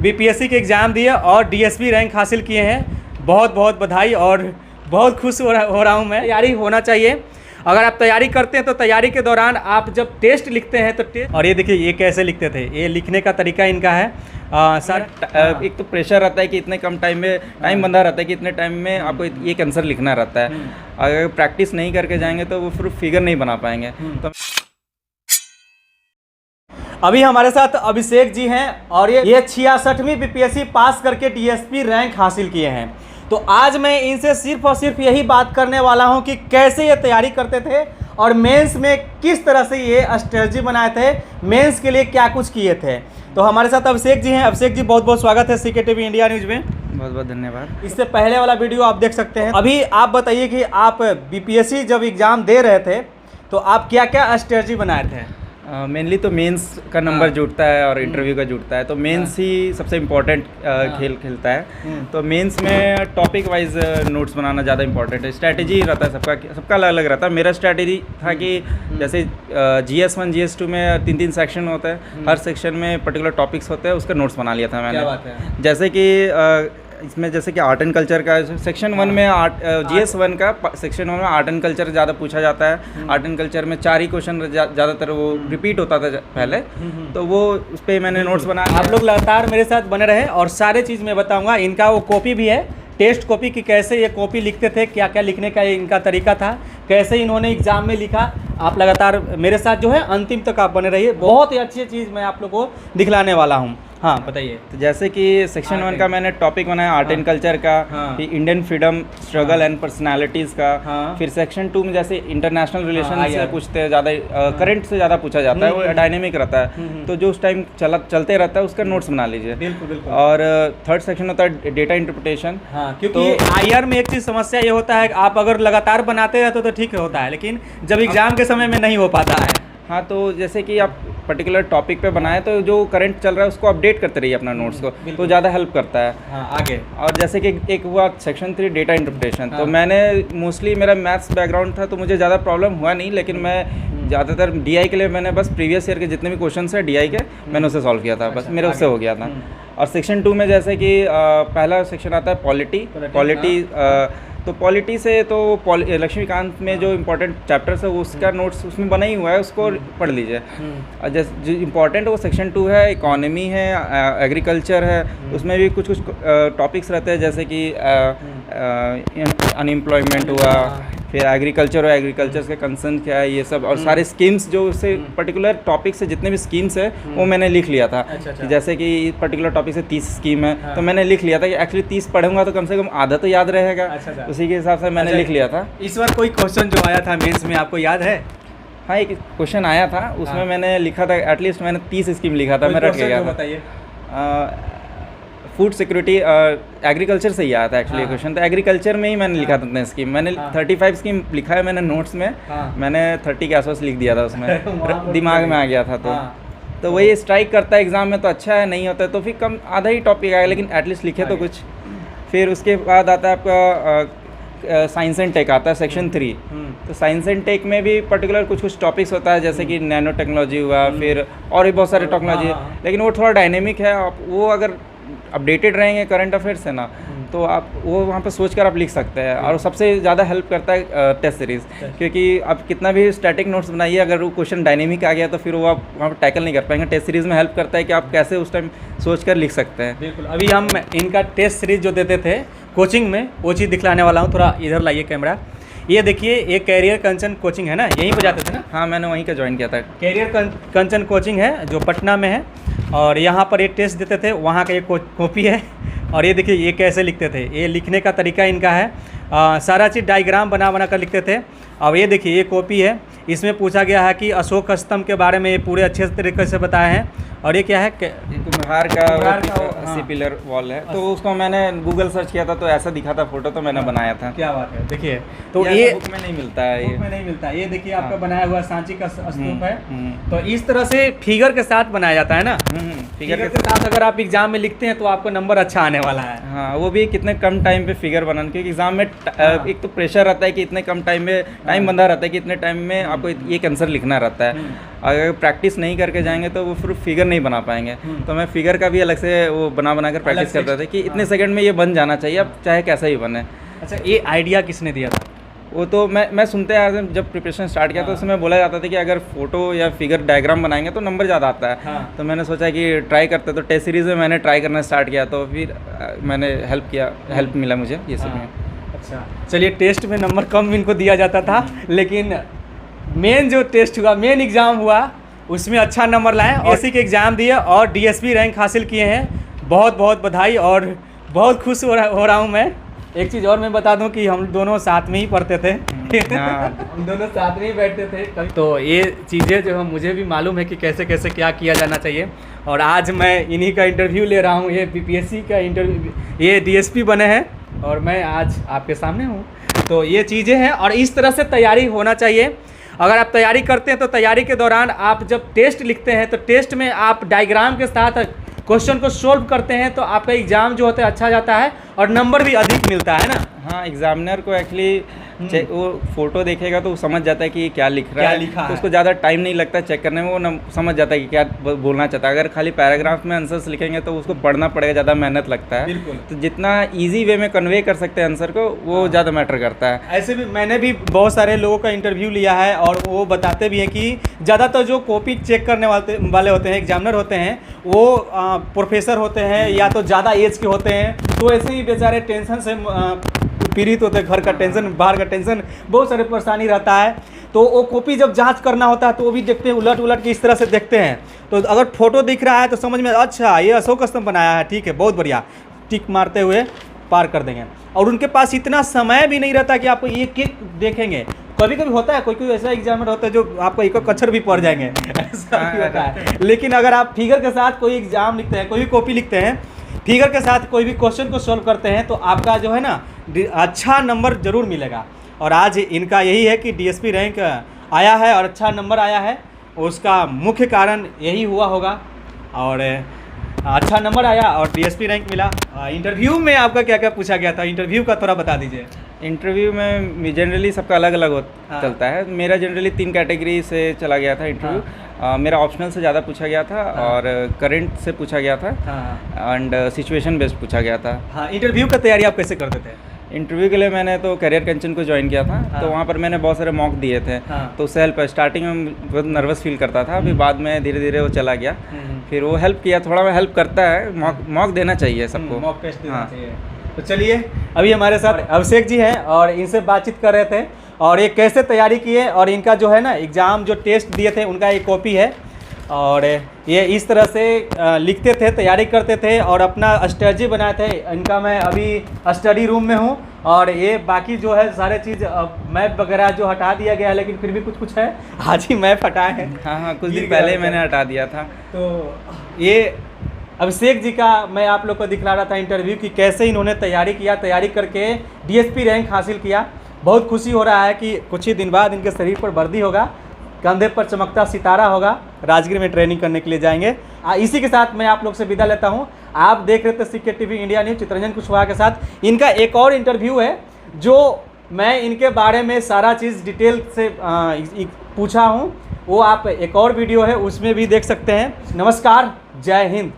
BPSC के exam दिए और डीएसपी रैंक हासिल किए हैं। बहुत बहुत बधाई और बहुत खुश हो रहा हूँ मैं। तैयारी होना चाहिए। अगर आप तैयारी करते हैं तो तैयारी के दौरान आप जब टेस्ट लिखते हैं तो टेस्ट, और ये देखिए ये कैसे लिखते थे, ये लिखने का तरीका इनका है सर। एक तो प्रेशर रहता है कि इतने कम टाइम में टाइम बंधा रहता है कि इतने टाइम में आपको एक आंसर लिखना रहता है। अगर प्रैक्टिस नहीं करके जाएंगे तो वो फिर फिगर नहीं बना पाएंगे। तो अभी हमारे साथ अभिषेक जी हैं और ये 66वीं बीपीएससी पास करके डीएसपी रैंक हासिल किए हैं। तो आज मैं इनसे सिर्फ और सिर्फ यही बात करने वाला हूं कि कैसे ये तैयारी करते थे और मेंस में किस तरह से ये स्ट्रेटजी बनाए थे, मेंस के लिए क्या कुछ किए थे। तो हमारे साथ अभिषेक जी हैं। अभिषेक जी बहुत बहुत स्वागत है सीकेटीवी इंडिया न्यूज़ में। बहुत बहुत धन्यवाद। इससे पहले वाला वीडियो आप देख सकते हैं। अभी आप बताइए कि आप बीपीएससी जब एग्ज़ाम दे रहे थे तो आप क्या क्या स्ट्रेटजी बनाए थे? मेनली तो मेंस का नंबर जुड़ता है और इंटरव्यू का जुड़ता है, तो मेंस ही सबसे इम्पोर्टेंट खेल खेलता है। तो मेंस में टॉपिक वाइज नोट्स बनाना ज़्यादा इंपॉर्टेंट है। स्ट्रैटेजी रहता है सबका अलग अलग रहता है। मेरा स्ट्रैटेजी था कि जैसे GS1 GS2 में 3-3 सेक्शन होता है, हर सेक्शन में पर्टिकुलर टॉपिक्स होते हैं, उसका नोट्स बना लिया था मैंने। क्या बात है। जैसे कि इसमें जैसे कि आर्ट एंड कल्चर का सेक्शन 1 में GS1 का सेक्शन 1 में आर्ट एंड कल्चर ज़्यादा पूछा जाता है। आर्ट एंड कल्चर में 4 ही क्वेश्चन ज़्यादातर वो रिपीट होता था पहले, तो वो उस पर मैंने नोट्स बनाया। आप लोग लगातार मेरे साथ बने रहे और सारे चीज़ मैं बताऊंगा। इनका वो कॉपी भी है, टेस्ट कॉपी की कैसे ये कॉपी लिखते थे, क्या क्या लिखने का इनका तरीका था, कैसे इन्होंने एग्ज़ाम में लिखा। आप लगातार मेरे साथ जो है अंतिम तक आप बने रहिए। बहुत ही अच्छी चीज़ मैं आप लोग को दिखलाने वाला हूँ। हाँ बताइए। तो जैसे कि सेक्शन 1 का मैंने टॉपिक बनाया आर्ट एंड कल्चर का, फिर Indian freedom struggle and personalities का। फिर सेक्शन 2 में जैसे इंटरनेशनल रिलेशन से पूछते हैं, ज़्यादा करंट से ज़्यादा पूछा जाता है, वो डायनेमिक रहता है, तो जो उस टाइम चलते रहता है उसका नोट्स बना लीजिए। बिल्कुल। और थर्ड सेक्शन होता है डेटा इंटरप्रिटेशन। क्योंकि IR में एक चीज़ समस्या ये होता है कि आप अगर लगातार बनाते रहते तो ठीक होता है, लेकिन जब एग्ज़ाम के समय में नहीं हो पाता है। हाँ, तो जैसे कि आप पर्टिकुलर टॉपिक पे बनाए तो जो करंट चल रहा है उसको अपडेट करते रहिए अपना नोट्स को, तो ज़्यादा हेल्प करता है। हाँ, आगे। और जैसे कि एक हुआ सेक्शन 3 डेटा इंटरप्रिटेशन। तो मैंने मोस्टली मेरा मैथ्स बैकग्राउंड था तो मुझे ज़्यादा प्रॉब्लम हुआ नहीं, लेकिन मैं ज़्यादातर DI के लिए मैंने बस प्रीवियस ईयर के जितने भी क्वेश्चन है DI के मैंने उससे सॉल्व किया था, बस मेरे उससे हो गया था। और सेक्शन 2 में जैसे कि पहला सेक्शन आता है पॉलिटी। तो पॉलिटी से तो लक्ष्मीकांत में जो इम्पोर्टेंट चैप्टर्स है उसका नोट्स उसमें बना ही हुआ है, उसको पढ़ लीजिए। और जैसे जो इम्पोर्टेंट है वो सेक्शन 2 है, इकोनॉमी है, एग्रीकल्चर है, उसमें भी कुछ टॉपिक्स रहते हैं जैसे कि अनएम्प्लॉयमेंट हुआ, फिर एग्रीकल्चर और एग्रीकल्चर के कंसर्न क्या है, ये सब। और सारे स्कीम्स जो उससे पर्टिकुलर टॉपिक से जितने भी स्कीम्स है वो मैंने लिख लिया था। अच्छा। जैसे कि पर्टिकुलर टॉपिक से 30 स्कीम है, तो मैंने लिख लिया था कि एक्चुअली 30 पढ़ूंगा तो कम से कम आधा तो याद रहेगा। अच्छा। उसी के हिसाब से मैंने लिख लिया था। इस बार कोई क्वेश्चन जो आया था मेंस में आपको याद है? हाँ, एक क्वेश्चन आया था, उसमें मैंने लिखा था एटलीस्ट मैंने 30 स्कीम लिखा था, मैं रट गया था। बताइए। फूड सिक्योरिटी एग्रीकल्चर से ही आया था एक्चुअली क्वेश्चन। तो एग्रीकल्चर में ही मैंने लिखा था इतने स्कीम। मैंने 35 स्कीम लिखा है मैंने नोट्स में। मैंने 30 के आसपास लिख दिया था उसमें। दिमाग में आ गया था। तो वही स्ट्राइक करता है एग्ज़ाम में तो अच्छा है, नहीं होता है तो फिर कम आधा ही टॉपिक आएगा, लेकिन एटलीस्ट लिखे तो कुछ। फिर उसके बाद आता है आपका साइंस एंड टेक आता है सेक्शन 3। तो साइंस एंड टेक में भी पर्टिकुलर कुछ टॉपिक्स होता है जैसे कि नैनो टेक्नोलॉजी हुआ, फिर और भी बहुत सारे टेक्नोलॉजी, लेकिन वो थोड़ा डायनेमिक है। आप वो अगर अपडेटेड रहेंगे करंट अफेयर से ना, तो आप वो वहाँ पर सोच कर आप लिख सकते हैं। और सबसे ज़्यादा हेल्प करता है टेस्ट सीरीज़, क्योंकि आप कितना भी स्टैटिक नोट्स बनाइए, अगर वो क्वेश्चन डायनेमिक आ गया तो फिर वो आप वहाँ पर टैकल नहीं कर पाएंगे। टेस्ट सीरीज़ में हेल्प करता है कि आप कैसे उस टाइम सोच कर लिख सकते हैं। बिल्कुल। अभी हम इनका टेस्ट सीरीज जो देते थे कोचिंग में, वो चीज़ दिखलाने वाला हूँ। थोड़ा इधर लाइए कैमरा। ये देखिए, ये कैरियर कंचन कोचिंग है ना, यहीं पर जाते थे ना? हाँ, मैंने वहीं का ज्वाइन किया था। कैरियर कंचन कोचिंग है जो पटना में है, और यहाँ पर ये टेस्ट देते थे, वहाँ का ये कॉपी है। और ये देखिए ये कैसे लिखते थे, ये लिखने का तरीका इनका है। सारा चीज़ डायग्राम बना कर लिखते थे। अब ये देखिए ये कॉपी है, इसमें पूछा गया है कि अशोक स्तंभ के बारे में ये पूरे अच्छे तरीके से बताए हैं। और ये क्या है? बिहार का 80 पिलर वॉल है, तो उसको मैंने गूगल सर्च किया था तो ऐसा दिखा था फोटो, तो मैंने बनाया था। क्या बात है। देखिए, तो ये बुक में नहीं मिलता है, बुक में नहीं मिलता है। ये देखिए आपका बनाया हुआ सांची का स्तूप है। तो इस तरह से फिगर के साथ बनाया जाता है ना। फिगर के साथ अगर आप एग्जाम में लिखते हैं तो आपको नंबर अच्छा आने वाला है। हाँ, वो भी कितने कम टाइम पे फिगर बनाने, क्योंकि एग्जाम में एक तो प्रेशर रहता है कि इतने कम टाइम में टाइम बंधा रहता है कि इतने टाइम में आपको एक आंसर लिखना रहता है। अगर प्रैक्टिस नहीं करके जाएंगे तो वो फिर फिगर नहीं बना पाएंगे। तो मैं फिगर का भी अलग से वो बना कर प्रैक्टिस करता था कि इतने सेकंड में ये बन जाना चाहिए, अब चाहे कैसा ही बने। अच्छा, ये आइडिया किसने दिया था? वो तो मैं सुनते आया था, जब प्रिपरेशन स्टार्ट किया तो उसमें बोला जाता था कि अगर फोटो या फिगर डायग्राम बनाएंगे तो नंबर ज़्यादा आता है। तो मैंने सोचा कि ट्राई करते, तो टेस्ट सीरीज़ में मैंने ट्राई करना स्टार्ट किया, तो फिर मैंने हेल्प मिला मुझे ये सब में। अच्छा, चलिए, टेस्ट में नंबर कम इनको दिया जाता था, लेकिन मेन जो टेस्ट हुआ, मेन एग्ज़ाम हुआ, उसमें अच्छा नंबर लाए, एससी के एग्ज़ाम दिए और डीएसपी रैंक हासिल किए हैं। बहुत बहुत बधाई और बहुत खुश हो रहा हूँ मैं। एक चीज़ और मैं बता दूं कि हम दोनों साथ में ही पढ़ते थे। हम दोनों साथ में ही बैठते थे कभी, तो ये चीज़ें जो मुझे भी मालूम है कि कैसे कैसे क्या किया जाना चाहिए। और आज मैं इन्हीं का इंटरव्यू ले रहा हूँ, ये बीपीएससी का इंटरव्यू, ये डीएसपी बने हैं और मैं आज आपके सामने हूँ। तो ये चीज़ें हैं और इस तरह से तैयारी होना चाहिए। अगर आप तैयारी करते हैं तो तैयारी के दौरान आप जब टेस्ट लिखते हैं तो टेस्ट में आप डायग्राम के साथ क्वेश्चन को सोल्व करते हैं तो आपका एग्ज़ाम जो होता है अच्छा जाता है और नंबर भी अधिक मिलता है ना। हाँ, एग्जामिनर को एक्चुअली वो फोटो देखेगा तो वो समझ जाता है कि क्या लिख रहा है, तो उसको ज़्यादा टाइम नहीं लगता चेक करने में, वो समझ जाता है कि क्या बोलना चाहता है। अगर खाली पैराग्राफ में आंसर्स लिखेंगे तो उसको पढ़ना पड़ेगा, ज़्यादा मेहनत लगता है। तो जितना ईजी वे में कन्वे कर सकते हैं आंसर को, वो ज़्यादा मैटर करता है। ऐसे भी मैंने भी बहुत सारे लोगों का इंटरव्यू लिया है और वो बताते भी हैं कि ज़्यादातर जो कॉपी चेक करने वाले होते हैं, एग्जामिनर होते हैं, वो प्रोफेसर होते हैं या तो ज़्यादा एज के होते हैं, तो ऐसे ही बेचारे टेंशन से पीड़ित होते हैं, घर का टेंशन, बाहर का टेंशन, बहुत सारे परेशानी रहता है। तो वो कॉपी जब जांच करना होता है तो वो भी देखते हैं, उलट के इस तरह से देखते हैं। तो अगर फोटो दिख रहा है तो समझ में, अच्छा ये अशोक स्तंभ बनाया है, ठीक है, बहुत बढ़िया, टिक मारते हुए पार कर देंगे। और उनके पास इतना समय भी नहीं रहता कि आपको एक देखेंगे। कभी कभी होता है, कोई ऐसा एग्जामिनर होता है जो आपको एक अक्षर भी पढ़ जाएंगे, ऐसा भी होता है। लेकिन अगर आप फिगर के साथ कोई एग्जाम लिखते हैं, कोई भी कॉपी लिखते हैं, फिगर के साथ कोई भी क्वेश्चन को सॉल्व करते हैं तो आपका जो है ना अच्छा नंबर ज़रूर मिलेगा। और आज इनका यही है कि डीएसपी रैंक आया है और अच्छा नंबर आया है, उसका मुख्य कारण यही हुआ होगा। और अच्छा नंबर आया और डीएसपी रैंक मिला। इंटरव्यू में आपका क्या क्या पूछा गया था, इंटरव्यू का थोड़ा बता दीजिए। इंटरव्यू में जनरली सबका अलग अलग चलता है। मेरा जनरली 3 कैटेगरी से चला गया था इंटरव्यू। मेरा ऑप्शनल से ज़्यादा पूछा गया था और करंट से पूछा गया था एंड सिचुएशन बेस्ड पूछा गया था। हाँ, इंटरव्यू का तैयारी आप कैसे करते थे? इंटरव्यू के लिए मैंने तो करियर कंचन को ज्वाइन किया था। तो वहाँ पर मैंने बहुत सारे मॉक दिए थे। तो उससे हेल्प, स्टार्टिंग में बहुत नर्वस फील करता था, अभी बाद में धीरे धीरे वो चला गया। फिर वो हेल्प किया, थोड़ा हेल्प करता है। मॉक देना चाहिए सबको, मॉक टेस्ट देना चाहिए। तो चलिए, अभी हमारे साथ अभिषेक जी हैं और इनसे बातचीत कर रहे थे और ये कैसे तैयारी किए और इनका जो है ना एग्ज़ाम जो टेस्ट दिए थे उनका एक कॉपी है और ये इस तरह से लिखते थे, तैयारी करते थे और अपना स्ट्रेटजी बनाए थे। इनका मैं अभी स्टडी रूम में हूँ और ये बाकी जो है सारे चीज़ मैप वगैरह जो हटा दिया गया है, लेकिन फिर भी कुछ है, आज ही मैप हटाए हैं। हाँ, कुछ दिन पहले मैंने हटा दिया था। तो ये अभिषेक जी का मैं आप लोग को दिखला रहा था इंटरव्यू कि कैसे इन्होंने तैयारी किया, तैयारी करके डीएसपी रैंक हासिल किया। बहुत खुशी हो रहा है कि कुछ ही दिन बाद इनके शरीर पर वर्दी होगा, कंधे पर चमकता सितारा होगा, राजगीर में ट्रेनिंग करने के लिए जाएंगे। इसी के साथ मैं आप लोग से विदा लेता हूं। आप देख रहे थे CK TV India news Chitranjan Kushwaha के साथ। इनका एक और इंटरव्यू है जो मैं इनके बारे में सारा चीज़ डिटेल से पूछा हूं, वो आप एक और वीडियो है उसमें भी देख सकते हैं। नमस्कार, जय हिंद।